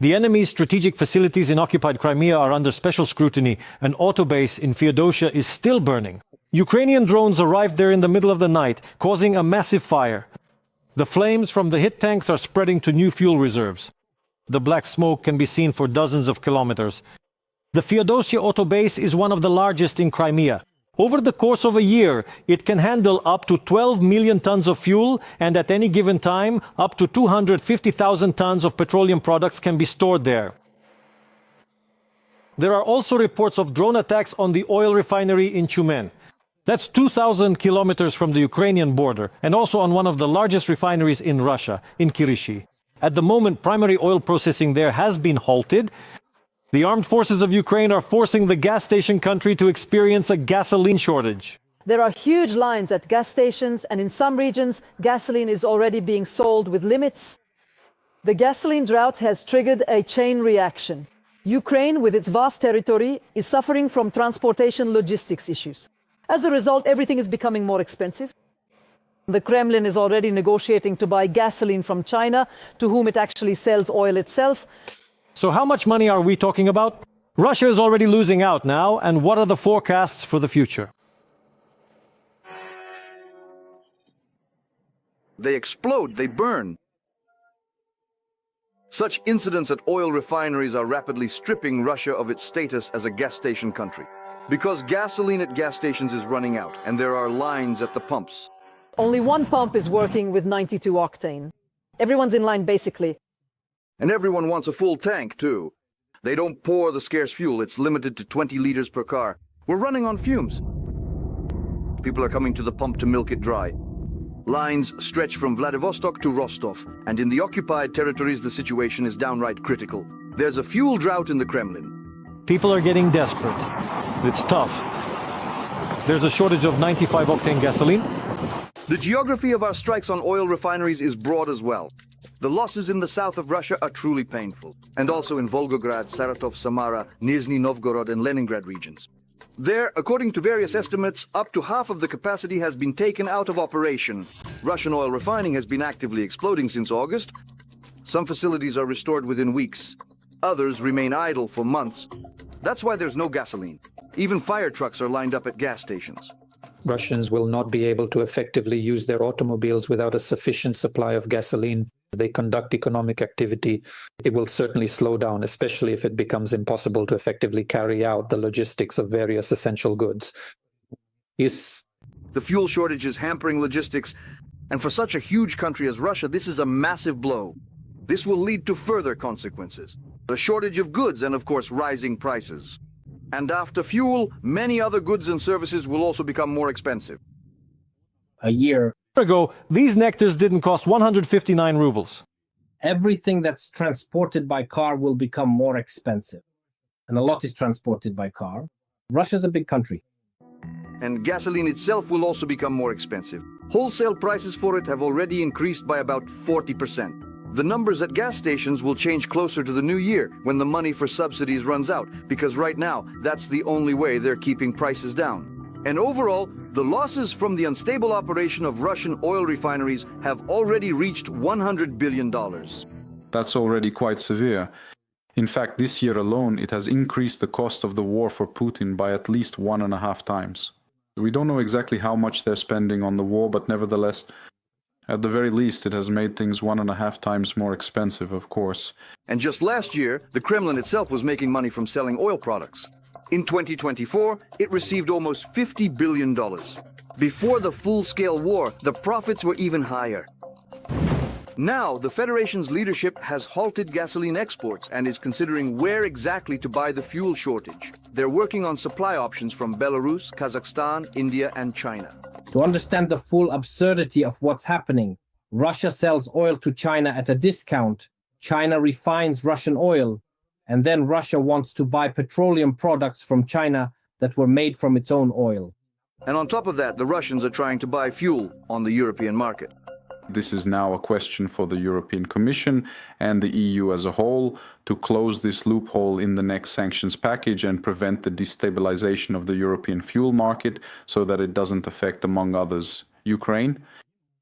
The enemy's strategic facilities in occupied Crimea are under special scrutiny. An auto base in Feodosia is still burning. Ukrainian drones arrived there in the middle of the night, causing a massive fire. The flames from the hit tanks are spreading to new fuel reserves. The black smoke can be seen for dozens of kilometers. The Feodosia auto base is one of the largest in Crimea. Over the course of a year, it can handle up to 12 million tons of fuel, and at any given time, up to 250,000 tons of petroleum products can be stored there. There are also reports of drone attacks on the oil refinery in Tyumen. That's 2,000 kilometers from the Ukrainian border, and also on one of the largest refineries in Russia, in Kirishi. At the moment, primary oil processing there has been halted. The armed forces of Ukraine are forcing the gas station country to experience a gasoline shortage. There are huge lines at gas stations, and in some regions, gasoline is already being sold with limits. The gasoline drought has triggered a chain reaction. Ukraine, with its vast territory, is suffering from transportation logistics issues. As a result, everything is becoming more expensive. The Kremlin is already negotiating to buy gasoline from China, to whom it actually sells oil itself. So how much money are we talking about? Russia is already losing out now, and what are the forecasts for the future? They explode, they burn. Such incidents at oil refineries are rapidly stripping Russia of its status as a gas station country. Because gasoline at gas stations is running out, and there are lines at the pumps. Only one pump is working with 92 octane. Everyone's in line, basically. And everyone wants a full tank, too. They don't pour the scarce fuel, it's limited to 20 liters per car. We're running on fumes. People are coming to the pump to milk it dry. Lines stretch from Vladivostok to Rostov, and in the occupied territories the situation is downright critical. There's a fuel drought in the Kremlin. People are getting desperate. It's tough. There's a shortage of 95 octane gasoline. The geography of our strikes on oil refineries is broad as well. The losses in the south of Russia are truly painful, and also in Volgograd, Saratov, Samara, Nizhny Novgorod and Leningrad regions. There, according to various estimates, up to half of the capacity has been taken out of operation. Russian oil refining has been actively exploding since August. Some facilities are restored within weeks. Others remain idle for months. That's why there's no gasoline. Even fire trucks are lined up at gas stations. Russians will not be able to effectively use their automobiles without a sufficient supply of gasoline. They conduct economic activity. It will certainly slow down, especially if it becomes impossible to effectively carry out the logistics of various essential goods. The fuel shortage is hampering logistics, and for such a huge country as Russia, this is a massive blow. This will lead to further consequences. The shortage of goods and, of course, rising prices. And after fuel, many other goods and services will also become more expensive. A year ago, these nectars didn't cost 159 rubles. Everything that's transported by car will become more expensive. And a lot is transported by car. Russia's a big country. And gasoline itself will also become more expensive. Wholesale prices for it have already increased by about 40%. The numbers at gas stations will change closer to the new year when the money for subsidies runs out, because right now, that's the only way they're keeping prices down. And overall, the losses from the unstable operation of Russian oil refineries have already reached $100 billion. That's already quite severe. In fact, this year alone, it has increased the cost of the war for Putin by at least 1.5 times. We don't know exactly how much they're spending on the war, but nevertheless, at the very least, it has made things 1.5 times more expensive, of course. And just last year, the Kremlin itself was making money from selling oil products. In 2024, it received almost $50 billion. Before the full-scale war, the profits were even higher. Now, the Federation's leadership has halted gasoline exports and is considering where exactly to buy the fuel shortage. They're working on supply options from Belarus, Kazakhstan, India, and China. To understand the full absurdity of what's happening, Russia sells oil to China at a discount, China refines Russian oil, and then Russia wants to buy petroleum products from China that were made from its own oil. And on top of that, the Russians are trying to buy fuel on the European market. This is now a question for the European Commission and the EU as a whole to close this loophole in the next sanctions package and prevent the destabilization of the European fuel market so that it doesn't affect, among others, Ukraine.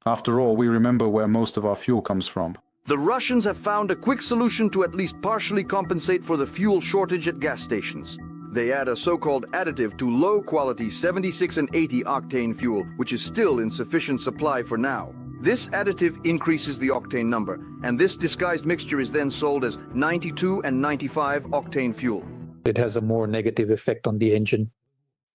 After all, we remember where most of our fuel comes from. The Russians have found a quick solution to at least partially compensate for the fuel shortage at gas stations. They add a so-called additive to low-quality 76 and 80 octane fuel, which is still in sufficient supply for now. This additive increases the octane number, and this disguised mixture is then sold as 92 and 95 octane fuel. It has a more negative effect on the engine.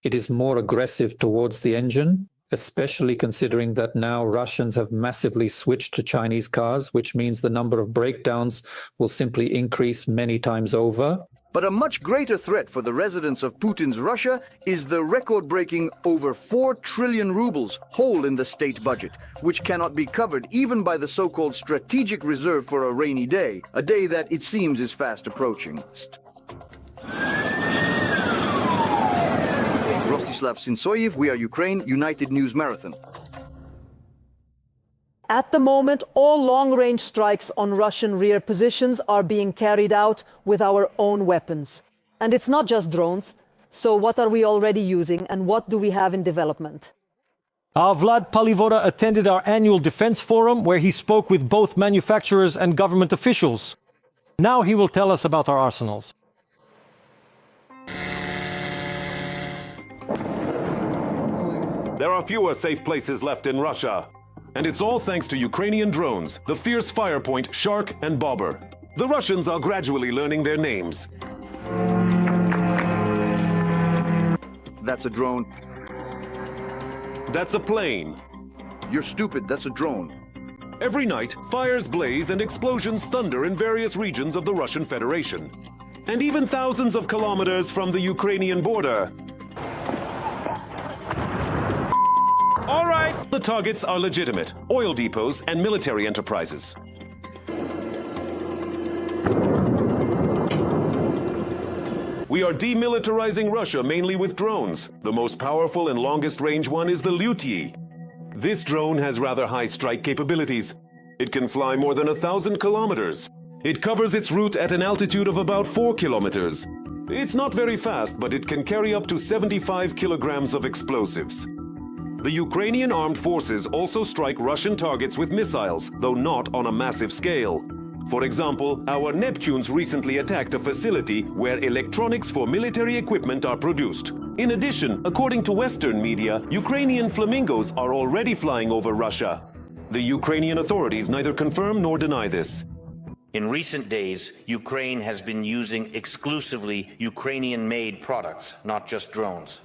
It is more aggressive towards the engine, especially considering that now Russians have massively switched to Chinese cars, which means the number of breakdowns will simply increase many times over. But a much greater threat for the residents of Putin's Russia is the record-breaking over 4 trillion rubles hole in the state budget, which cannot be covered even by the so-called strategic reserve for a rainy day, a day that it seems is fast approaching. Rostislav Sinsoyev, We Are Ukraine, United News Marathon. At the moment, all long-range strikes on Russian rear positions are being carried out with our own weapons. And it's not just drones. So what are we already using and what do we have in development? Our Vlad Palivoda attended our annual defense forum where he spoke with both manufacturers and government officials. Now he will tell us about our arsenals. There are fewer safe places left in Russia. And it's all thanks to Ukrainian drones, the fierce Firepoint, Shark and Bobber. The Russians are gradually learning their names. That's a drone. That's a plane. You're stupid, that's a drone. Every night, fires blaze and explosions thunder in various regions of the Russian Federation. And even thousands of kilometers from the Ukrainian border. All right. The targets are legitimate, oil depots and military enterprises. We are demilitarizing Russia mainly with drones. The most powerful and longest range one is the Lyutyi. This drone has rather high strike capabilities. It can fly more than 1,000 kilometers. It covers its route at an altitude of about 4 kilometers. It's not very fast, but it can carry up to 75 kilograms of explosives. The Ukrainian armed forces also strike Russian targets with missiles, though not on a massive scale. For example, our Neptunes recently attacked a facility where electronics for military equipment are produced. In addition, according to Western media, Ukrainian flamingos are already flying over Russia. The Ukrainian authorities neither confirm nor deny this. In recent days, Ukraine has been using exclusively Ukrainian-made products, not just drones.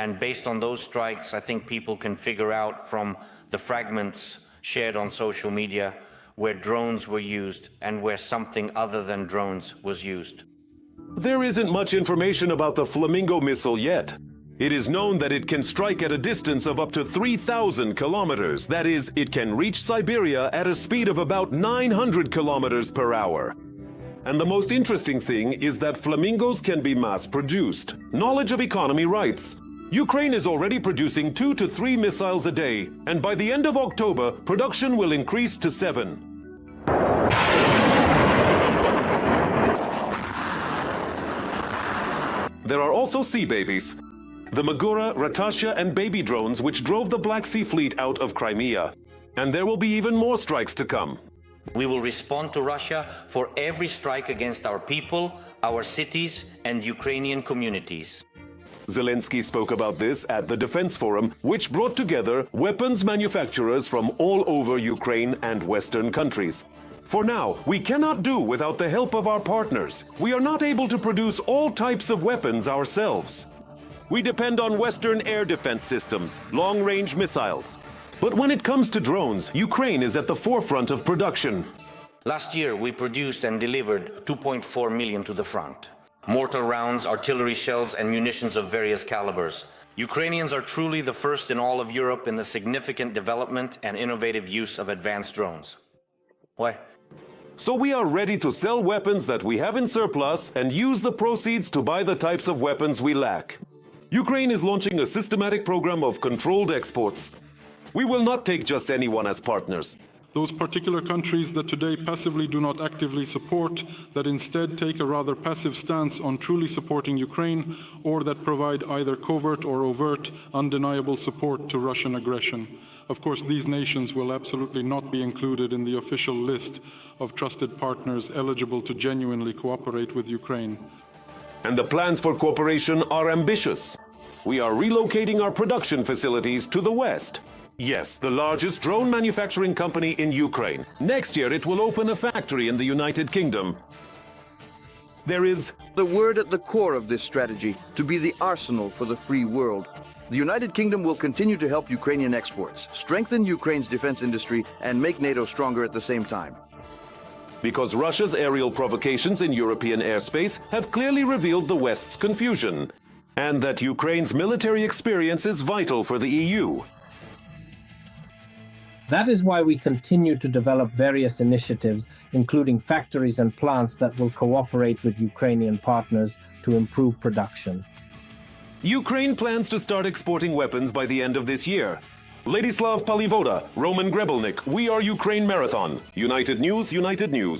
And based on those strikes, I think people can figure out from the fragments shared on social media where drones were used and where something other than drones was used. There isn't much information about the Flamingo missile yet. It is known that it can strike at a distance of up to 3,000 kilometers. That is, it can reach Siberia at a speed of about 900 kilometers per hour. And the most interesting thing is that flamingos can be mass-produced. Knowledge of economy writes, Ukraine is already producing 2 to 3 missiles a day, and by the end of October, production will increase to 7. There are also sea babies. The Magura, Ratasha and Baby drones which drove the Black Sea Fleet out of Crimea. And there will be even more strikes to come. We will respond to Russia for every strike against our people, our cities and Ukrainian communities. Zelensky spoke about this at the Defense Forum, which brought together weapons manufacturers from all over Ukraine and Western countries. For now, we cannot do without the help of our partners. We are not able to produce all types of weapons ourselves. We depend on Western air defense systems, long-range missiles. But when it comes to drones, Ukraine is at the forefront of production. Last year, we produced and delivered 2.4 million to the front. Mortar rounds, artillery shells, and munitions of various calibers. Ukrainians are truly the first in all of Europe in the significant development and innovative use of advanced drones. Why? So we are ready to sell weapons that we have in surplus and use the proceeds to buy the types of weapons we lack. Ukraine is launching a systematic program of controlled exports. We will not take just anyone as partners. Those particular countries that today passively do not actively support, that instead take a rather passive stance on truly supporting Ukraine, or that provide either covert or overt, undeniable support to Russian aggression. Of course, these nations will absolutely not be included in the official list of trusted partners eligible to genuinely cooperate with Ukraine. And the plans for cooperation are ambitious. We are relocating our production facilities to the west. Yes, the largest drone manufacturing company in Ukraine. Next year, it will open a factory in the United Kingdom. There is The word at the core of this strategy, to be the arsenal for the free world. The United Kingdom will continue to help Ukrainian exports, strengthen Ukraine's defense industry, and make NATO stronger at the same time. because Russia's aerial provocations in European airspace have clearly revealed the West's confusion, and that Ukraine's military experience is vital for the EU. That is why we continue to develop various initiatives, including factories and plants that will cooperate with Ukrainian partners to improve production. Ukraine plans to start exporting weapons by the end of this year. Ladislav Palivoda, Roman Grebelnik, We Are Ukraine Marathon. United News, United News.